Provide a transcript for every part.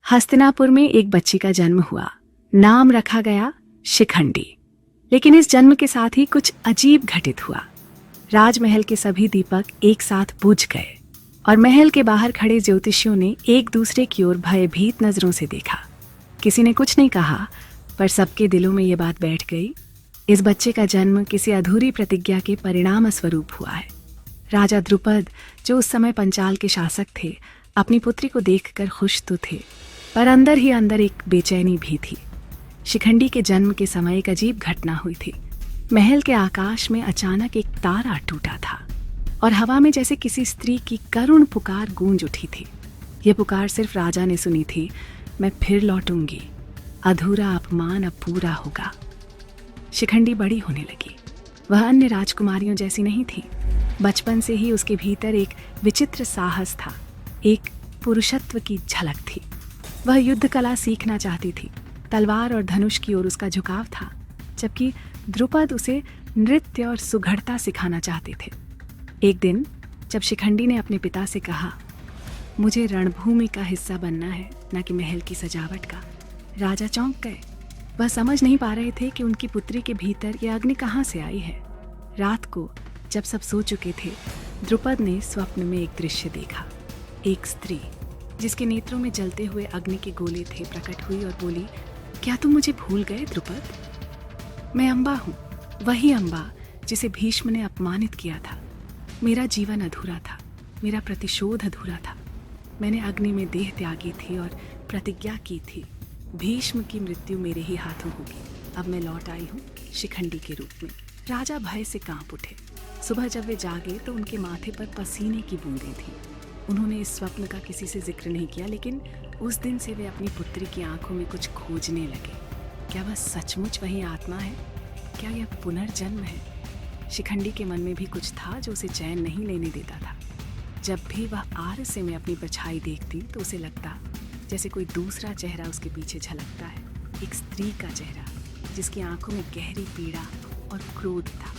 हस्तिनापुर में एक बच्ची का जन्म हुआ। नाम रखा गया शिखंडी। लेकिन इस जन्म के साथ ही कुछ अजीब घटित हुआ। राजमहल के सभी दीपक एक साथ बुझ गए और महल के बाहर खड़े ज्योतिषियों ने एक दूसरे की ओर भयभीत नजरों से देखा। किसी ने कुछ नहीं कहा, पर सबके दिलों में ये बात बैठ गई, इस बच्चे का जन्म किसी अधूरी प्रतिज्ञा के परिणाम स्वरूप हुआ है। राजा द्रुपद, जो उस समय पंचाल के शासक थे, अपनी पुत्री को देखकर खुश तो थे, पर अंदर ही अंदर एक बेचैनी भी थी। शिखंडी के जन्म के समय एक अजीब घटना हुई थी। महल के आकाश में अचानक एक तारा टूटा था और हवा में जैसे किसी स्त्री की करुण पुकार गूंज उठी थी। यह पुकार सिर्फ राजा ने सुनी थी, मैं फिर लौटूंगी, अधूरा अपमान अब पूरा होगा। शिखंडी बड़ी होने लगी। वह अन्य राजकुमारियों जैसी नहीं थी। बचपन से ही उसके भीतर एक विचित्र साहस था, एक पुरुषत्व की झलक थी। वह युद्ध कला सीखना चाहती थी। तलवार और धनुष की ओर उसका झुकाव था, जबकि द्रुपद उसे नृत्य और सुघड़ता सिखाना चाहते थे। एक दिन जब शिखंडी ने अपने पिता से कहा, मुझे रणभूमि का हिस्सा बनना है, न कि महल की सजावट का, राजा चौंक गए। वह समझ नहीं पा रहे थे कि उनकी पुत्री के भीतर यह अग्नि कहाँ से आई है। रात को जब सब सो चुके थे, द्रुपद ने स्वप्न में एक दृश्य देखा। एक स्त्री जिसके नेत्रों में जलते हुए अग्नि के गोले थे प्रकट हुई और बोली, क्या तुम मुझे भूल गए द्रुपद? मैं अम्बा हूँ, वही अम्बा जिसे भीष्म ने अपमानित किया था। मेरा जीवन अधूरा था, मेरा प्रतिशोध अधूरा था। मैंने अग्नि में देह त्यागी थी और प्रतिज्ञा की थी, भीष्म की मृत्यु मेरे ही हाथों होगी। अब मैं लौट आई हूँ शिखंडी के रूप में। राजा भय से कांप उठे। सुबह जब वे जागे तो उनके माथे पर पसीने की बूंदें थीं। उन्होंने इस स्वप्न का किसी से जिक्र नहीं किया, लेकिन उस दिन से वे अपनी पुत्री की आंखों में कुछ खोजने लगे। क्या वह सचमुच वही आत्मा है? क्या यह पुनर्जन्म है? शिखंडी के मन में भी कुछ था जो उसे चैन नहीं लेने देता था। जब भी वह आरसे में अपनी परछाई देखती तो उसे लगता जैसे कोई दूसरा चेहरा उसके पीछे झलकता है, एक स्त्री का चेहरा जिसकी आंखों में गहरी पीड़ा और क्रोध था।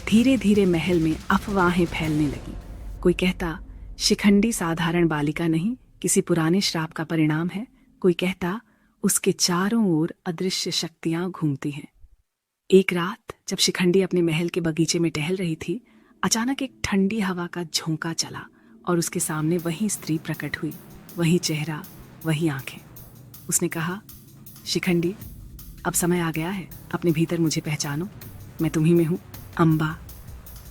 धीरे धीरे महल में अफवाहें फैलने लगी। कोई कहता शिखंडी साधारण बालिका नहीं, किसी पुराने श्राप का परिणाम है। कोई कहता उसके चारों ओर अदृश्य शक्तियां घूमती हैं। एक रात जब शिखंडी अपने महल के बगीचे में टहल रही थी, अचानक एक ठंडी हवा का झोंका चला और उसके सामने वही स्त्री प्रकट हुई, वही चेहरा, वही आंखें। उसने कहा, शिखंडी, अब समय आ गया है, अपने भीतर मुझे पहचानो। मैं तुम्ही में हूँ, अम्बा,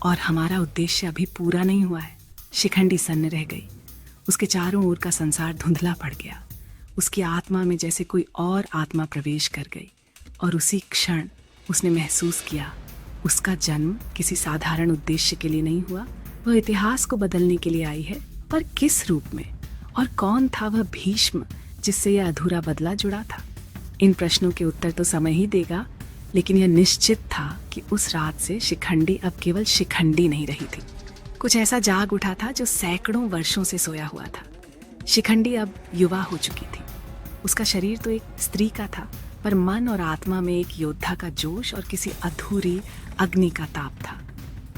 और हमारा उद्देश्य अभी पूरा नहीं हुआ है। शिखंडी सन्न रह गई। उसके चारों ओर का संसार धुंधला पड़ गया। उसकी आत्मा में जैसे कोई और आत्मा प्रवेश कर गई और उसी क्षण उसने महसूस किया, उसका जन्म किसी साधारण उद्देश्य के लिए नहीं हुआ। वह इतिहास को बदलने के लिए आई है, पर किस रूप में? और कौन था वह भीष्म जिससे यह अधूरा बदला जुड़ा था? इन प्रश्नों के उत्तर तो समय ही देगा, लेकिन यह निश्चित था कि उस रात से शिखंडी अब केवल शिखंडी नहीं रही थी। कुछ ऐसा जाग उठा था जो सैकड़ों वर्षों से सोया हुआ था। शिखंडी अब युवा हो चुकी थी। उसका शरीर तो एक स्त्री का था, पर मन और आत्मा में एक योद्धा का जोश और किसी अधूरी अग्नि का ताप था।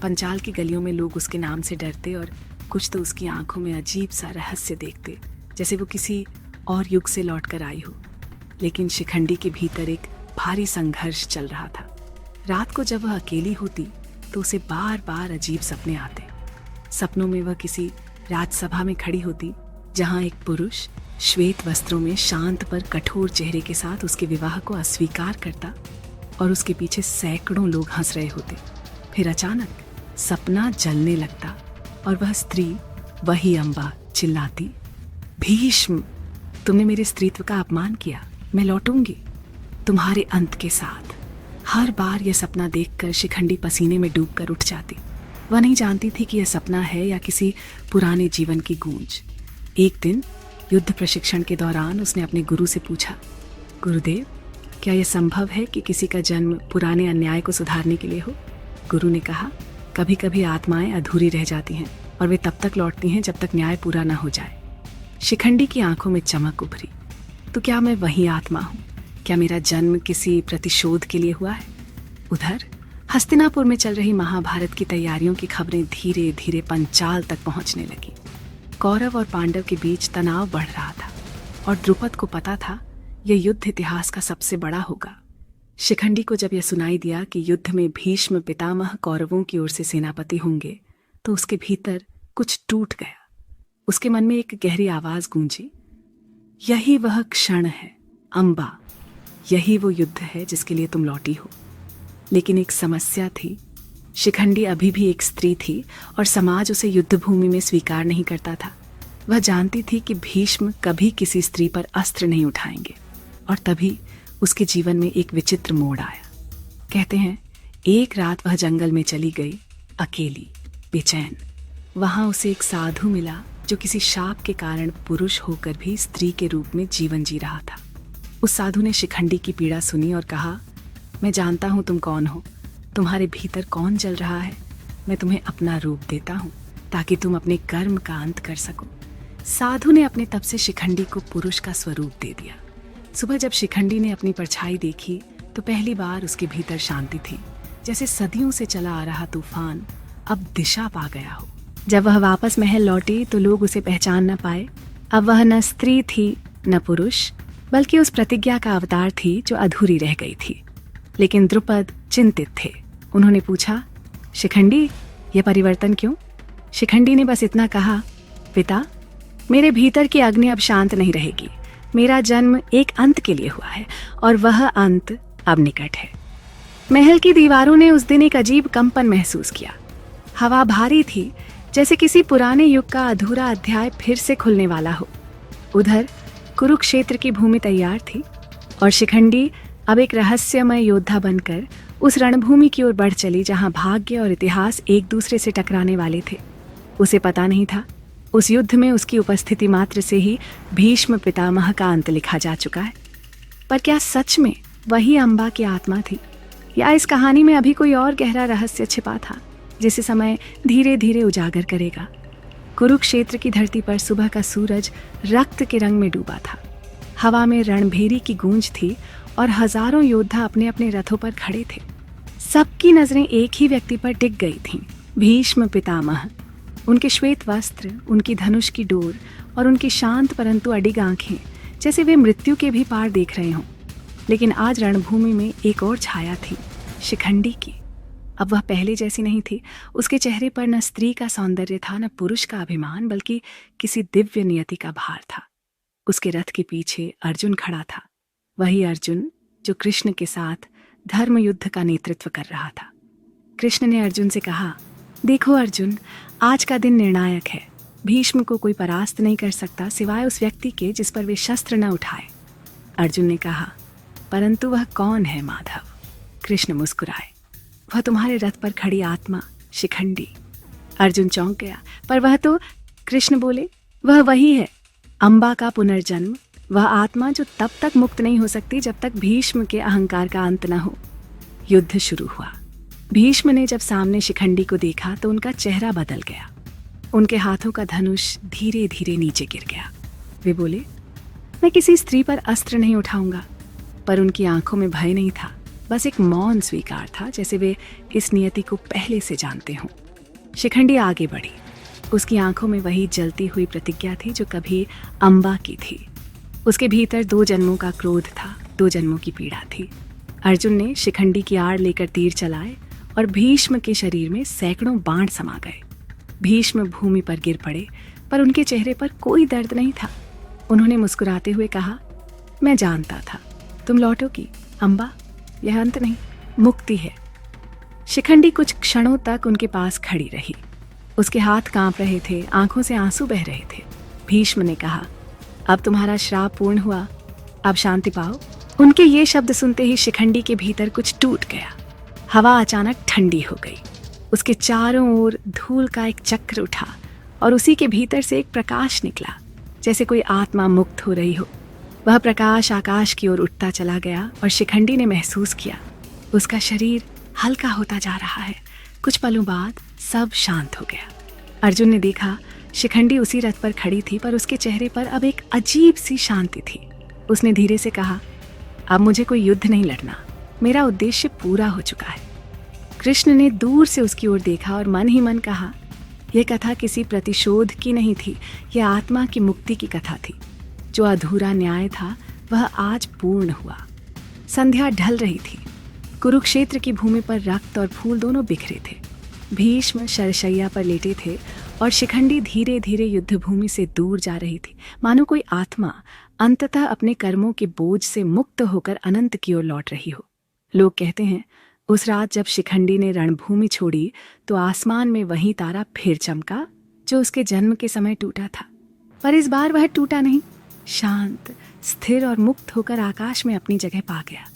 पंचाल की गलियों में लोग उसके नाम से डरते और कुछ तो उसकी आंखों में अजीब सा रहस्य देखते, जैसे वो किसी और युग से लौट कर आई हो। लेकिन शिखंडी के भीतर एक भारी संघर्ष चल रहा था। रात को जब वह अकेली होती तो उसे बार बार अजीब सपने आते। सपनों में वह किसी राजसभा में खड़ी होती, जहां एक पुरुष श्वेत वस्त्रों में शांत पर कठोर चेहरे के साथ उसके विवाह को अस्वीकार करता और उसके पीछे सैकड़ों लोग हंस रहे होते। फिर अचानक सपना जलने लगता और वह स्त्री, वही अम्बा, चिल्लाती, भीष्म, तुमने मेरे स्त्रीत्व का अपमान किया, मैं लौटूंगी तुम्हारे अंत के साथ। हर बार यह सपना देखकर शिखंडी पसीने में डूबकर उठ जाती। वह नहीं जानती थी कि यह सपना है या किसी पुराने जीवन की गूंज। एक दिन युद्ध प्रशिक्षण के दौरान उसने अपने गुरु से पूछा, गुरुदेव, क्या यह संभव है कि किसी का जन्म पुराने अन्याय को सुधारने के लिए हो? गुरु ने कहा, कभी कभी आत्माएं अधूरी रह जाती हैं और वे तब तक लौटती हैं जब तक न्याय पूरा न हो जाए। शिखंडी की आंखों में चमक उभरी। तो क्या मैं वही आत्मा हूँ? क्या मेरा जन्म किसी प्रतिशोध के लिए हुआ है? उधर हस्तिनापुर में चल रही महाभारत की तैयारियों की खबरें धीरे धीरे पंचाल तक पहुंचने लगी। कौरव और पांडव के बीच तनाव बढ़ रहा था। और द्रुपद को पता था यह युद्ध इतिहास का सबसे बड़ा होगा। शिखंडी को जब यह सुनाई दिया कि युद्ध में भीष्म पितामह कौरवों की ओर से सेनापति होंगे तो उसके भीतर कुछ टूट गया। उसके मन में एक गहरी आवाज गूंजी, यही वह क्षण है अम्बा, यही वो युद्ध है जिसके लिए तुम लौटी हो। लेकिन एक समस्या थी, शिखंडी अभी भी एक स्त्री थी और समाज उसे युद्ध भूमि में स्वीकार नहीं करता था। वह जानती थी कि भीष्म कभी किसी स्त्री पर अस्त्र नहीं उठाएंगे। और तभी उसके जीवन में एक विचित्र मोड़ आया। कहते हैं एक रात वह जंगल में चली गई, अकेली, बेचैन। वहां उसे एक साधु मिला जो किसी शाप के कारण पुरुष होकर भी स्त्री के रूप में जीवन जी रहा था। उस साधु ने शिखंडी की पीड़ा सुनी और कहा, मैं जानता हूं तुम कौन हो, तुम्हारे भीतर कौन जल रहा है। मैं तुम्हें अपना रूप देता हूं ताकि तुम अपने कर्म का अंत कर सको। साधु ने अपने तप से शिखंडी को पुरुष का स्वरूप दे दिया। सुबह जब शिखंडी ने अपनी परछाई देखी तो पहली बार उसके भीतर शांति थी, जैसे सदियों से चला आ रहा तूफान अब दिशा पा गया हो। जब वह वापस महल लौटी तो लोग उसे पहचान न पाए। अब वह न स्त्री थी न पुरुष, बल्कि उस प्रतिज्ञा का अवतार थी जो अधूरी रह गई थी। लेकिन द्रुपद चिंतित थे। उन्होंने पूछा, शिखंडी, यह परिवर्तन क्यों? शिखंडी ने बस इतना कहा, पिता, मेरे भीतर की अग्नि अब शांत नहीं रहेगी। मेरा जन्म एक अंत के लिए हुआ है और वह अंत अब निकट है। महल की दीवारों ने उस दिन एक अजीब कंपन महसूस किया। हवा भारी थी, जैसे किसी पुराने युग का अधूरा अध्याय फिर से खुलने वाला हो। उधर कुरुक्षेत्र की भूमि तैयार थी और शिखंडी अब एक रहस्यमय योद्धा बनकर उस रणभूमि की ओर बढ़ चली जहां भाग्य और इतिहास एक दूसरे से टकराने वाले थे। उसे पता नहीं था उस युद्ध में उसकी उपस्थिति मात्र से ही भीष्म पितामह का अंत लिखा जा चुका है। पर क्या सच में वही अम्बा की आत्मा थी, या इस कहानी में अभी कोई और गहरा रहस्य छिपा था जिसे समय धीरे धीरे उजागर करेगा? कुरुक्षेत्र की धरती पर सुबह का सूरज रक्त के रंग में डूबा था। हवा में रणभेरी की गूंज थी और हजारों योद्धा अपने अपने रथों पर खड़े थे। सबकी नजरें एक ही व्यक्ति पर टिक गई थीं, भीष्म पितामह। उनके श्वेत वस्त्र, उनकी धनुष की डोर और उनकी शांत परंतु अडिग आंखें, जैसे वे मृत्यु के भी पार देख रहे हों। लेकिन आज रणभूमि में एक और छाया थी, शिखंडी की। अब वह पहले जैसी नहीं थी। उसके चेहरे पर न स्त्री का सौंदर्य था, न पुरुष का अभिमान, बल्कि किसी दिव्य नियति का भार था। उसके रथ के पीछे अर्जुन खड़ा था, वही अर्जुन जो कृष्ण के साथ धर्म युद्ध का नेतृत्व कर रहा था। कृष्ण ने अर्जुन से कहा, देखो अर्जुन, आज का दिन निर्णायक है। भीष्म को कोई परास्त नहीं कर सकता सिवाय उस व्यक्ति के जिस पर वे शस्त्र न उठाए। अर्जुन ने कहा, परंतु वह कौन है माधव? कृष्ण मुस्कुराए, वह तुम्हारे रथ पर खड़ी आत्मा, शिखंडी। अर्जुन चौंक गया, पर वह तो, कृष्ण बोले, वह वही है, अम्बा का पुनर्जन्म, वह आत्मा जो तब तक मुक्त नहीं हो सकती जब तक भीष्म के अहंकार का अंत न हो। युद्ध शुरू हुआ। भीष्म ने जब सामने शिखंडी को देखा तो उनका चेहरा बदल गया। उनके हाथों का धनुष धीरे धीरे नीचे गिर गया। वे बोले, मैं किसी स्त्री पर अस्त्र नहीं उठाऊंगा। पर उनकी आंखों में भय नहीं था, बस एक मौन स्वीकार था, जैसे वे इस नियति को पहले से जानते हों। शिखंडी आगे बढ़ी। उसकी आंखों में वही जलती हुई प्रतिज्ञा थी जो कभी अम्बा की थी। उसके भीतर 2 जन्मों का क्रोध था, 2 जन्मों की पीड़ा थी। अर्जुन ने शिखंडी की आड़ लेकर तीर चलाए और भीष्म के शरीर में सैकड़ों बाण समा गए। भीष्म भूमि पर गिर पड़े, पर उनके चेहरे पर कोई दर्द नहीं था। उन्होंने मुस्कुराते हुए कहा, मैं जानता था तुम लौटोगी अम्बा, यह अंत नहीं, मुक्ति है। शिखंडी कुछ क्षणों तक उनके पास खड़ी रही। उसके हाथ कांप रहे थे, आंखों से आंसू बह रहे थे। भीष्म ने कहा, अब तुम्हारा श्राप पूर्ण हुआ, अब शांति पाओ। उनके ये शब्द सुनते ही शिखंडी के भीतर कुछ टूट गया। हवा अचानक ठंडी हो गई। उसके चारों ओर धूल का एक चक्र उठा और उसी के भीतर से एक प्रकाश निकला, जैसे कोई आत्मा मुक्त हो रही हो। वह प्रकाश आकाश की ओर उठता चला गया और शिखंडी ने महसूस किया उसका शरीर हल्का होता जा रहा है। कुछ पलों बाद सब शांत हो गया। अर्जुन ने देखा शिखंडी उसी रथ पर खड़ी थी, पर उसके चेहरे पर अब एक अजीब सी शांति थी। उसने धीरे से कहा, अब मुझे कोई युद्ध नहीं लड़ना, मेरा उद्देश्य पूरा हो चुका है। कृष्ण ने दूर से उसकी ओर देखा और मन ही मन कहा, यह कथा किसी प्रतिशोध की नहीं थी, यह आत्मा की मुक्ति की कथा थी। जो अधूरा न्याय था वह आज पूर्ण हुआ। संध्या ढल रही थी। कुरुक्षेत्र की भूमि पर रक्त और फूल दोनों बिखरे थे। भीष्म शरशैया पर लेटे थे और शिखंडी धीरे धीरे युद्धभूमि से दूर जा रही थी, मानो कोई आत्मा अंततः अपने कर्मों के बोझ से मुक्त होकर अनंत की ओर लौट रही हो। लोग कहते हैं उस रात जब शिखंडी ने रणभूमि छोड़ी तो आसमान में वही तारा फिर चमका जो उसके जन्म के समय टूटा था। पर इस बार वह टूटा नहीं, शांत, स्थिर और मुक्त होकर आकाश में अपनी जगह पा गया।